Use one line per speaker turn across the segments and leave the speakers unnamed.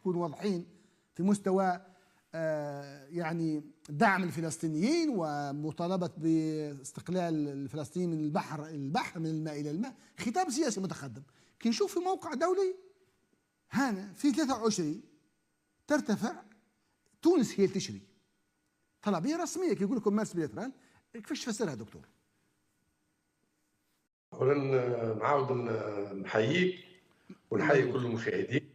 يكونوا واضحين في مستوى يعني دعم الفلسطينيين ومطالبة باستقلال الفلسطينيين من البحر من الماء إلى الماء، خطاب سياسي متقدم. كي نشوف في موقع دولي هنا في 23 ترتفع تونس هي اللي تشري طلبية رسمية كي يقول لكم مارس بيلاترال، كيفاش تفسرها دكتور؟
اولا نعاود نحييك ونحيي كل المشاهدين.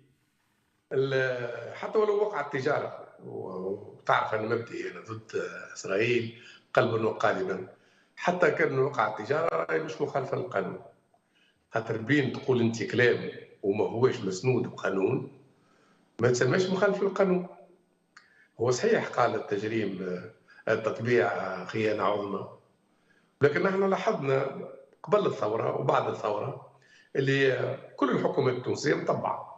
حتى ولو وقع التجاره، وتعرف ان مبدئي انا ضد اسرائيل قلبا وقالبا، حتى كان وقع التجاره راهي مش مخالفه للقانون. خاطر بين تقول انت كلام وما هوش مسنود بقانون ما تسماش مخالف للقانون. هو صحيح قال التجريم التطبيع خيانه عظمى، لكن نحن لاحظنا قبل الثوره وبعد الثوره اللي كل الحكومات التونسيه مطبعه،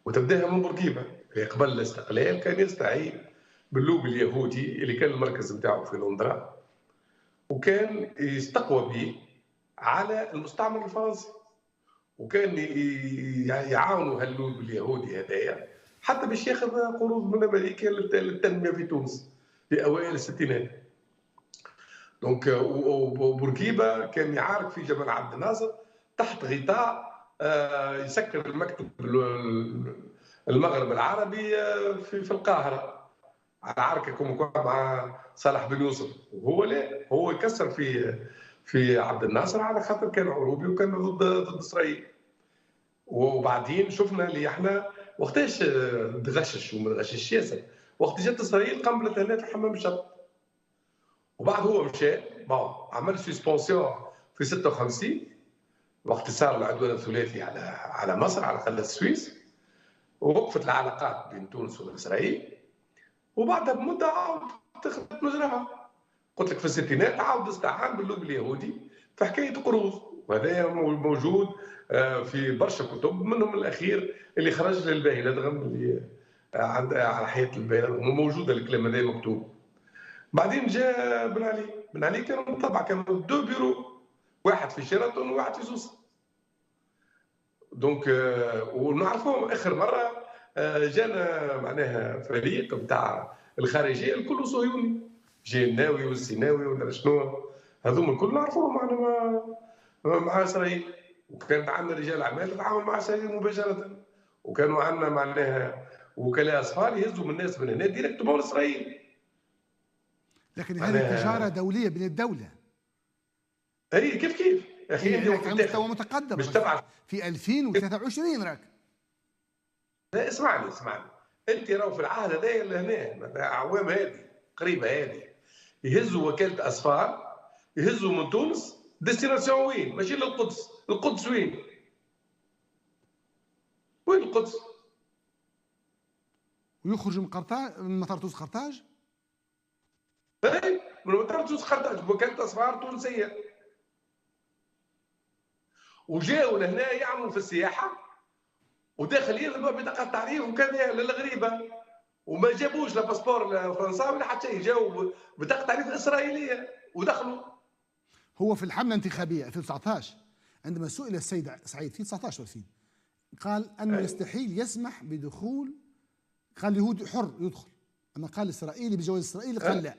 وتبداها من بورقيبه. قبل الاستقلال كان يستعين باللوبي اليهودي اللي كان المركز نتاعو في لندرا، وكان يستقوى به على المستعمر الفرنسي، وكان يعاونوا هاللوبي اليهودي هدايا حتى باش ياخذ قروض من امريكا للتنميه في تونس في اوائل الستينات. دونك وبورقيبه كان يعارك في جبل عبد الناصر تحت غطاء يسكر المكتب المغرب العربي في القاهره، على عركه مع صالح بن يوسف. وهو لا، هو يكسر في عبد الناصر على خاطر كان عروبي وكان ضد اسرائيل. وبعدين شفنا اللي احنا وقتاش تغشش وما تغشش ياسر، وقت جات اسرائيل قنبلت هنا في حمام الشط، وبعد هو مشى عمل سسبونسيون في 56 وقت صار العدوان الثلاثي على مصر على قناه السويس، ووقفت العلاقات بين تونس واسرائيل. وبعدها بمده عاود دخلت مجراها. قلت لك في الستينات عاود استعان باللوبي اليهودي في حكايه قروض، وهذا موجود في برشا كتب، منهم الاخير اللي خرج للباهي لدغم اللي على حياه الباهي موجوده الكلام هذا مكتوب. بعدين جاء بن علي كانوا مطبع، كانوا دو بيرو، واحد في شيراتون وواحد في سوسه. دونك ونعرفوهم اخر مره جانا معناها فريق نتاع الخارجيه الكل صهيوني، جاي الناوي والسيناوي ولا شنو، هذوما الكل نعرفوهم معنا مع اسرائيل. وكان عندنا رجال اعمال تتعاون مع اسرائيل مباشره، وكانوا عندنا معناها وكلاء اصفار يهزوا من الناس من هنا ديريكتومون لاسرائيل.
لكن هذه تجاره دوليه بين الدوله.
اي كيف يا اخي
انت على مستوى متقدم
مش تبع
في 2023 راك.
لا اسمعني انت راهو في العهد هذايا لهنا اعوام هذه قريبه هذه يهزوا وكاله اسفار، يهزوا من تونس ديستيناسيون وين؟ ماشي للقدس، القدس وين القدس؟
ويخرج من قرطاج، من مطار تونس قرطاج؟
اي من مطار تونس قرطاج وكاله اسفار تونسيه. وجاوا لهنا يعملوا في السياحه وداخل يطلبوا بطاقه تعريف وكذا للغريبه، وما جابوش لا باسبور لا فرنساوي لا حتى شيء، جاوا بطاقه تعريف اسرائيليه ودخلوا.
هو في الحمله الانتخابيه 2019 عندما سئل السيد سعيد في 19 20 قال انه يستحيل يسمح بدخول، قال اليهود حر يدخل، اما قال الاسرائيلي بجواز اسرائيلي قال لا.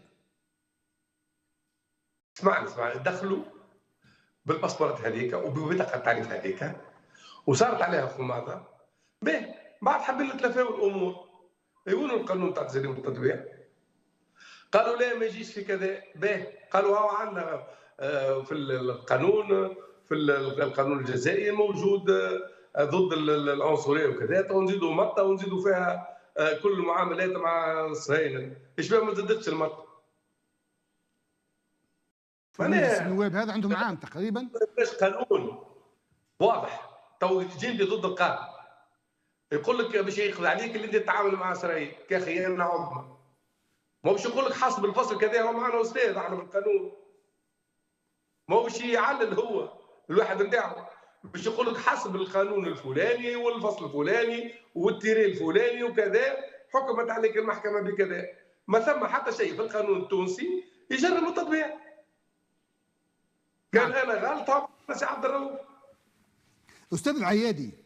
اسمعني دخلوا بالباسبورات هذيك وببطاقه التعريف هذيك وصارت عليها خماطه. باهي بعد حابين نتلافاو الامور، يقولوا القانون تاع التجريم والتطبيع، قالوا لا ما يجيش في كذا. باهي قالوا هاو عندنا في القانون، في القانون الجزائي موجود ضد العنصريه وكذا، ونزيدوا مطه ونزيدوا فيها كل المعاملات مع الصهاينه. ايش بقى ما تزدقش المطه؟
مجلس النواب هذا عندهم عام تقريبا
باش قانون واضح تو جندي ضد القانون يقول لك باش ياخذ عليك اللي انت تتعامل مع اسرائيل كخيانه عظمى. ما باش يقول لك حسب الفصل كذا، هو معنا استاذ احنا بالقانون، ما باش يعلل هو الواحد نتاعو، باش يقول لك حسب القانون الفلاني والفصل الفلاني والتيري الفلاني وكذا حكمت عليك المحكمه بكذا. ما ثم حتى شيء في القانون التونسي يجرم التطبيع. كان انا غلطه بس عبد الرؤوف.
استاذ العيادي،